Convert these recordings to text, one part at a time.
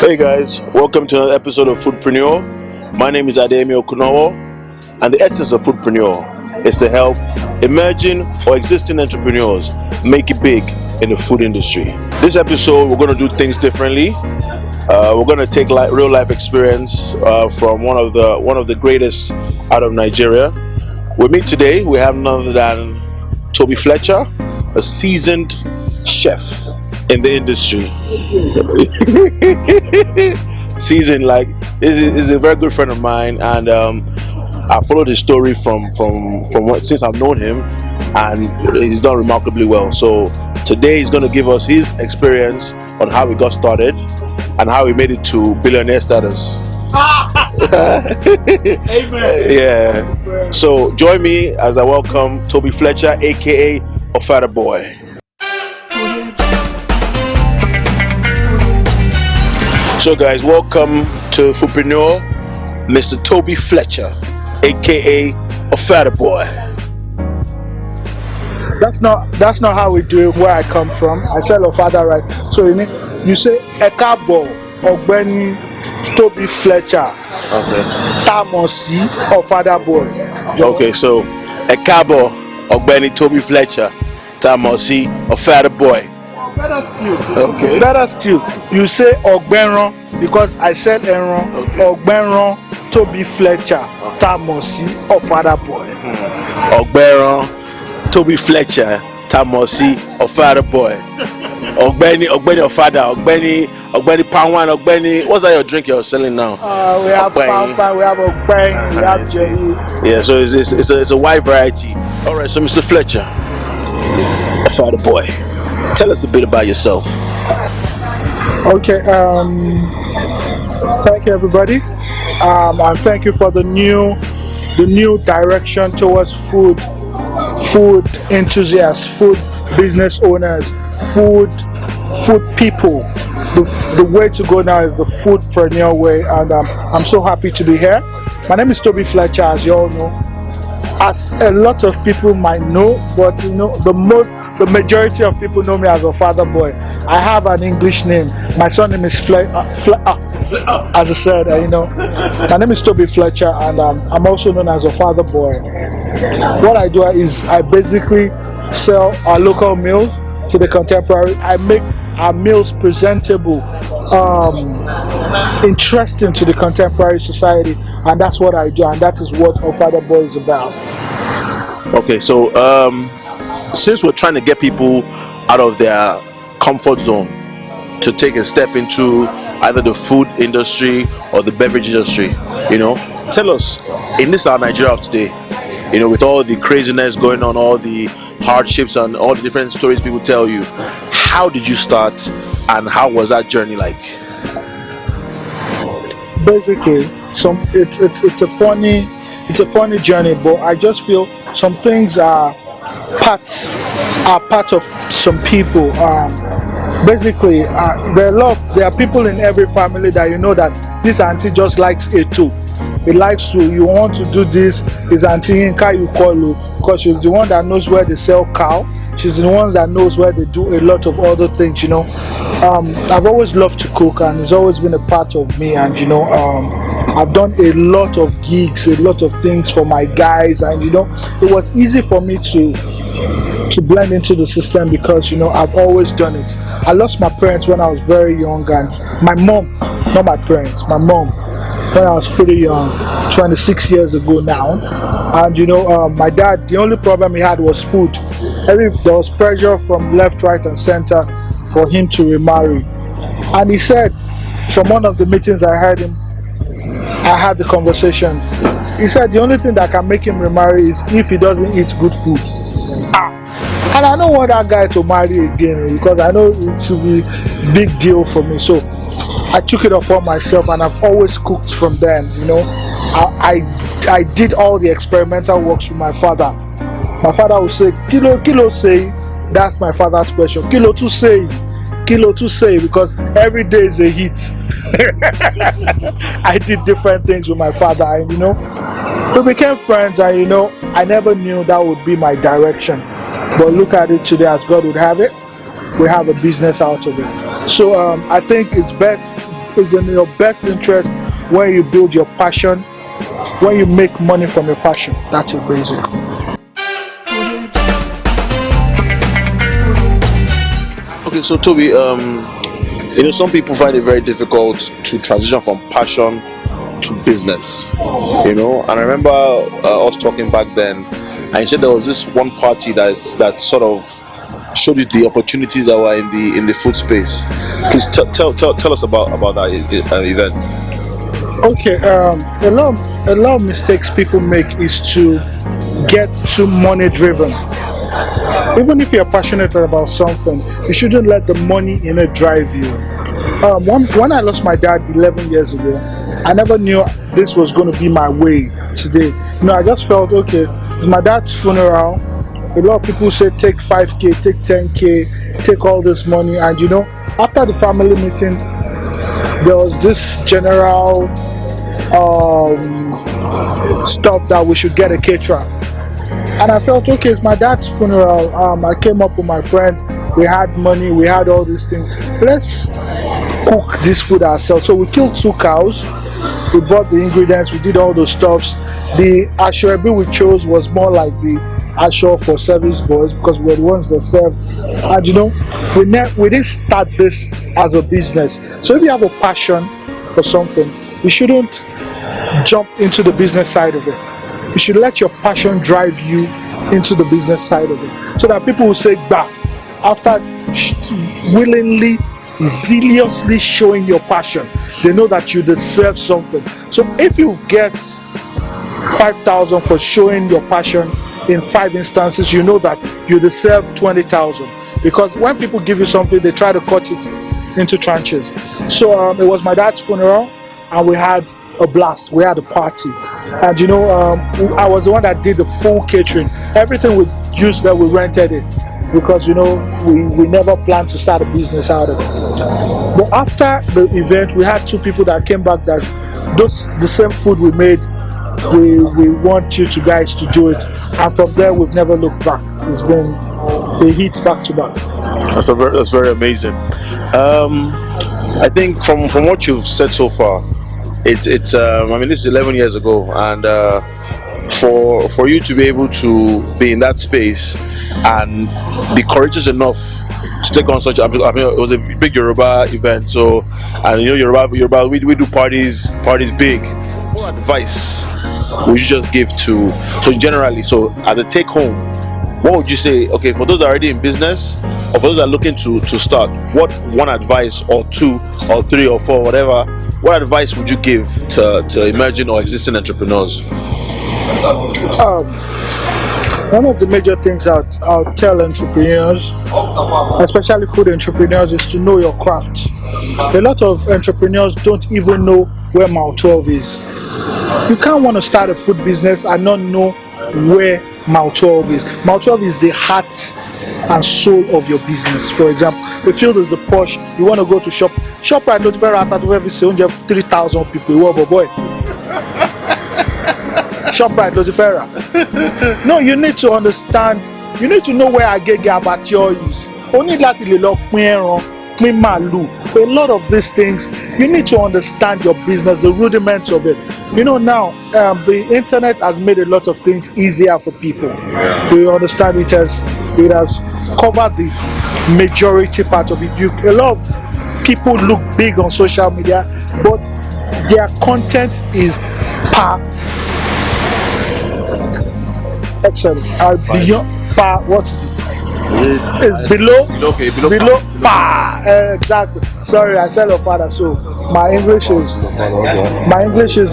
Hey guys, welcome to another episode of Foodpreneur. My name is Ademi Okunowo, and the essence of Foodpreneur is to help emerging or existing entrepreneurs make it big in the food industry. This episode, we're going to do things differently. We're going to take real life experience from one of the greatest out of Nigeria. With me today, we have none other than Tobi Fletcher, a seasoned chef in the industry. Seasoned, like, is a very good friend of mine, and I followed his story from since I've known him, and he's done remarkably well. So today he's going to give us his experience on how he got started and how he made it to billionaire status. Amen. Yeah. So join me as I welcome Tobi Fletcher AKA Ofadaboy. So guys, welcome to Foodpreneur, Mr. Tobi Fletcher AKA Ofadaboy. That's not how we do it where I come from. I sell Ofada, right? So you say Ekabo Ogbeni Tobi Fletcher. Okay. Tamosi Ofadaboy. Okay, so Ekabo Ogbeni Tobi Fletcher Tamosi Ofadaboy. Better still. Okay. Better still. You say Ogbenron because I sell Enron. Okay. Ogbenron Tobi Fletcher Tamosi Ofadaboy. Ogbenron Tobi Fletcher Tamosi Ofadaboy. Ogbeni Ofada, Ogbeni Pound, Ogbeni. What's that your drink you're selling now? We have Pound, we have Ogbeni, we have J. Yeah, so it's a wide variety. All right, so Mr. Fletcher, Ofadaboy, tell us a bit about yourself. Okay. Thank you, everybody, and thank you for the new direction towards food enthusiasts, food business owners, food people. The way to go now is the foodpreneur way, and I'm so happy to be here. My name is Tobi Fletcher, as you all know, as a lot of people might know, but the majority of people know me as Ofadaboy. I have an English name. My surname is as I said, my name is Tobi Fletcher, and I'm also known as Ofadaboy. What I do is I basically sell our local meals to the contemporary. I make our meals presentable, interesting to the contemporary society, and that's what I do, and that is what Ofadaboy is about. Okay, so since we're trying to get people out of their comfort zone to take a step into either the food industry or the beverage industry, tell us, in this our Nigeria of today, with all the craziness going on, all the hardships and all the different stories people tell you, how did you start and how was that journey like? Basically, it's a funny journey, but I just feel some things are part of some people. Basically, there are people in every family that that this auntie just likes it too. It likes to, you want to do this, is Auntie Inka you call her, because she's the one that knows where they sell cow. She's the one that knows where they do a lot of other things, I've always loved to cook, and it's always been a part of me, and I've done a lot of gigs, a lot of things for my guys, and it was easy for me to blend into the system because I've always done it. I lost my parents when I was very young, and my mom, not my parents, my mom, when I was pretty young, 26 years ago now. And my dad, the only problem he had was food. There was pressure from left, right, and center for him to remarry. And he said, from one of the meetings I had the conversation. He said the only thing that can make him remarry is if he doesn't eat good food. And I don't want that guy to marry again because I know it will be a big deal for me. So I took it upon myself, and I've always cooked from then. I did all the experimental works with my father. My father would say, kilo say, that's my father's special. Kilo to say, because every day is a hit. I did different things with my father, and we became friends, and I never knew that would be my direction. But look at it today, as God would have it, we have a business out of it. So I think it's best is in your best interest when you build your passion, when you make money from your passion. That's it basically. Okay, so Toby, some people find it very difficult to transition from passion to business. And I remember us talking back then, and you said there was this one party that sort of showed you the opportunities that were in the food space. Please tell us about that event. Okay, a lot of mistakes people make is to get too money driven. Even if you're passionate about something, you shouldn't let the money in it drive you. When I lost my dad 11 years ago, I never knew this was going to be my way today. I just felt, okay, it's my dad's funeral. A lot of people say take 5K, take 10K, take all this money. And after the family meeting, there was this general stuff that we should get a caterer. And I felt, okay, it's my dad's funeral. I came up with my friend. We had money. We had all these things. Let's cook this food ourselves. So we killed 2 cows. We bought the ingredients. We did all those stuffs. The ashwabi we chose was more like the ashwa for service boys because we're the ones that serve. And we didn't start this as a business. So if you have a passion for something, you shouldn't jump into the business side of it. You should let your passion drive you into the business side of it, so that people will say, bah, after willingly, zealously showing your passion, they know that you deserve something. So if you get 5,000 for showing your passion in 5 instances, you know that you deserve 20,000. Because when people give you something, they try to cut it into tranches. So it was my dad's funeral, and we had a blast. We had a party, and I was the one that did the full catering. Everything we used there, we rented it because we never planned to start a business out of it. But after the event, we had 2 people that came back that the same food we made, we want you guys to do it. And from there, we've never looked back. It's been a hit back to back. That's very amazing. I think from what you've said so far, it's this is 11 years ago, and for you to be able to be in that space and be courageous enough to take on such, it was a big Yoruba event, so, and Yoruba we do parties big. What advice would you just give to, so as a take home, what would you say, okay, for those that are already in business, or for those that are looking to start, what one advice or 2 or 3 or 4, whatever, what advice would you give to emerging or existing entrepreneurs? One of the major things I'll tell entrepreneurs, especially food entrepreneurs, is to know your craft. A lot of entrepreneurs don't even know where Mile 12 is. You can't want to start a food business and not know where Mile 12 is. Mile 12 is the heart and soul of your business. For example, the field is the posh. You want to go to ShopRite, not very hard to say only 3,000 people. Whoa, boy. ShopRite, Lucifera. No, you need to understand. You need to know where Agege Abattoir is. Only that a lot of these things, you need to understand your business, the rudiments of it. Now the internet has made a lot of things easier for people. You understand, it has covered the majority part of it. A lot of people look big on social media, but their content is excellent. Beyond what is it? It's below par. Exactly. Sorry, I said Ofada, so my English is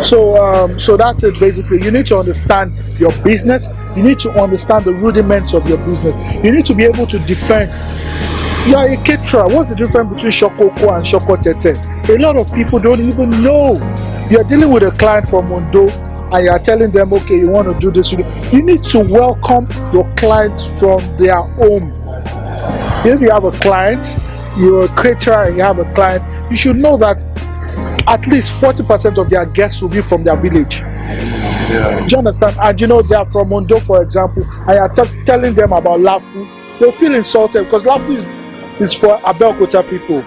so that's it basically. You need to understand your business. You need to understand the rudiments of your business. You need to be able to defend. You are a caterer. What's the difference between Shokoko and Shokotete? A lot of people don't even know. You are dealing with a client from Mondo, and you are telling them, okay, you want to do this. You need to welcome your clients from their home. If you have a client, you're a caterer and you have a client, you should know that at least 40% of their guests will be from their village. Yeah. Do you understand? And they are from Mondo, for example, and you are telling them about Lafu. They'll feel insulted because Lafu is for Abeokuta people.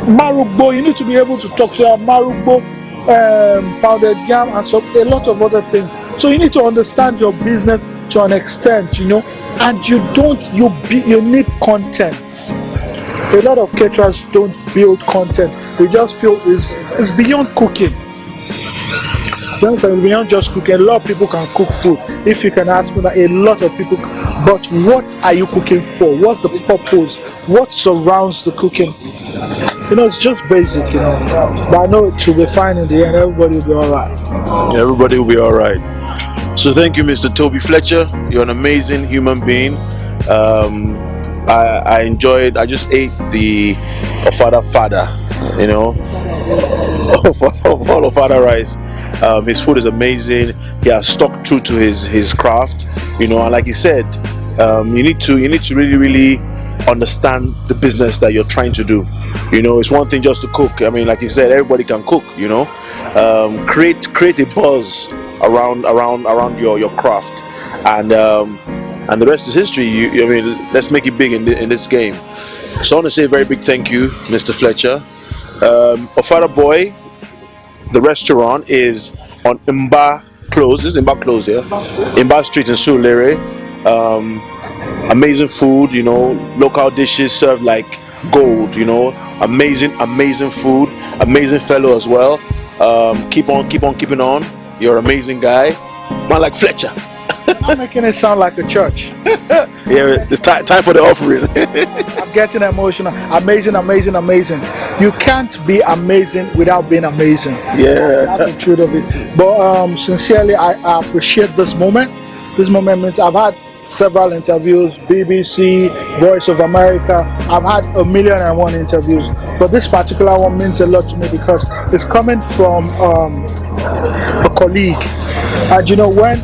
Marugbo, you need to be able to talk to Marugbo, pounded yam, and so a lot of other things. So you need to understand your business to an extent, and you need content. A lot of caterers don't build content. They just feel it's beyond cooking. It's beyond just cooking. A lot of people can cook food. If you can ask me that, a lot of people. But what are you cooking for? What's the purpose? What surrounds the cooking? It's just basic, But I know it will be fine in the end. Everybody will be all right. Yeah, everybody will be all right. So thank you, Mr. Tobi Fletcher. You're an amazing human being. I enjoyed. I just ate the Ofada fada, of all Ofada rice. His food is amazing. He has stuck true to his craft, and like he said, you need to really, really understand the business that you're trying to do. It's one thing just to cook. I mean, like he said, everybody can cook. Create a buzz around your craft, and the rest is history. Let's make it big in this game. So I want to say a very big thank you, Mr. Fletcher. Ofadaboy, the restaurant, is on Imba Close. This is Imba Close here. Imba Street in Surulere. Amazing food, local dishes served like gold, amazing food, amazing fellow as well. Keep on keeping on. You're an amazing guy, man, like Fletcher. I'm making it sound like a church. Yeah, it's time for the offering. I'm getting emotional. Amazing. You can't be amazing without being amazing. Yeah, that's the truth of it. But sincerely, I appreciate this moment. This moment means I've had several interviews, BBC, Voice of America. I've had 1,000,001 interviews, but this particular one means a lot to me because it's coming from a colleague. And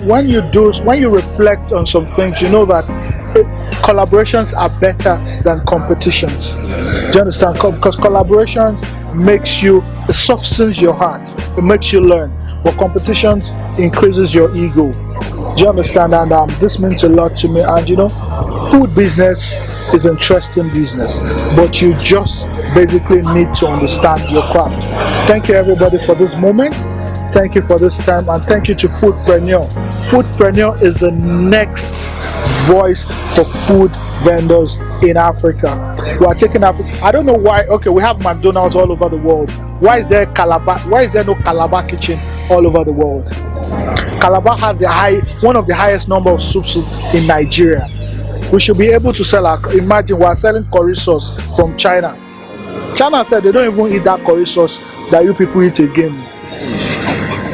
when you reflect on some things, you know that collaborations are better than competitions. Do you understand? Because collaborations it softens your heart, it makes you learn. But competitions increases your ego. Do you understand? And this means a lot to me. And food business is interesting business, but you just basically need to understand your craft. Thank you everybody for this moment. Thank you for this time, and thank you to Foodpreneur. Foodpreneur is the next voice for food vendors in Africa. We are taking Africa. I don't know why. Okay, we have McDonald's all over the world. Why is there no Calabar kitchen all over the world? Calabar has one of the highest number of soups in Nigeria. We should be able to sell imagine we are selling curry sauce from China. China said they don't even eat that curry sauce that you people eat again.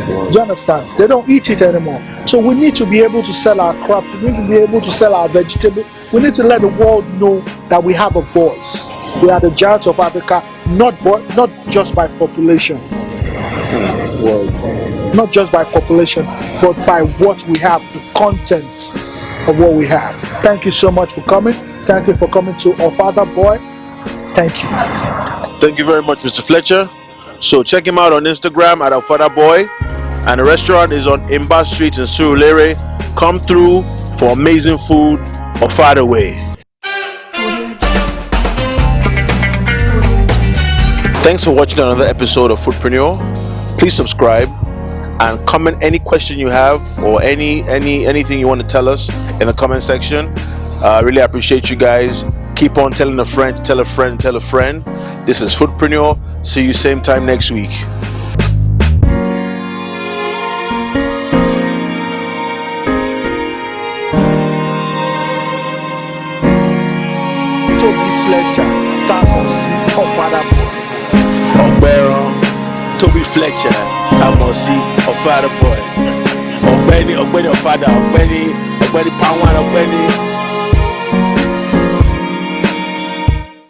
Do you understand? They don't eat it anymore. So we need to be able to sell our craft. We need to be able to sell our vegetables. We need to let the world know that we have a voice. We are the giants of Africa, not just by population. Not just by population, but by what we have, the content of what we have. Thank you so much for coming. Thank you for coming to Ofadaboy. Thank you. Thank you very much, Mr. Fletcher. So check him out on Instagram at Ofadaboy. And the restaurant is on Imba Street in Surulere. Come through for amazing food, Ofadaboy. Thanks for watching another episode of Foodpreneur. Please subscribe and comment any question you have or anything you want to tell us in the comment section. I really appreciate you guys. Keep on telling a friend, tell a friend, tell a friend. This is Foodpreneur. See you same time next week. Tobi Fletcher Ofadaboy. Tobi Fletcher Ofadaboy. Ọ̀gbẹ́ni Ofada, ọ̀gbẹ́ni Pawan, ọ̀gbẹ́ni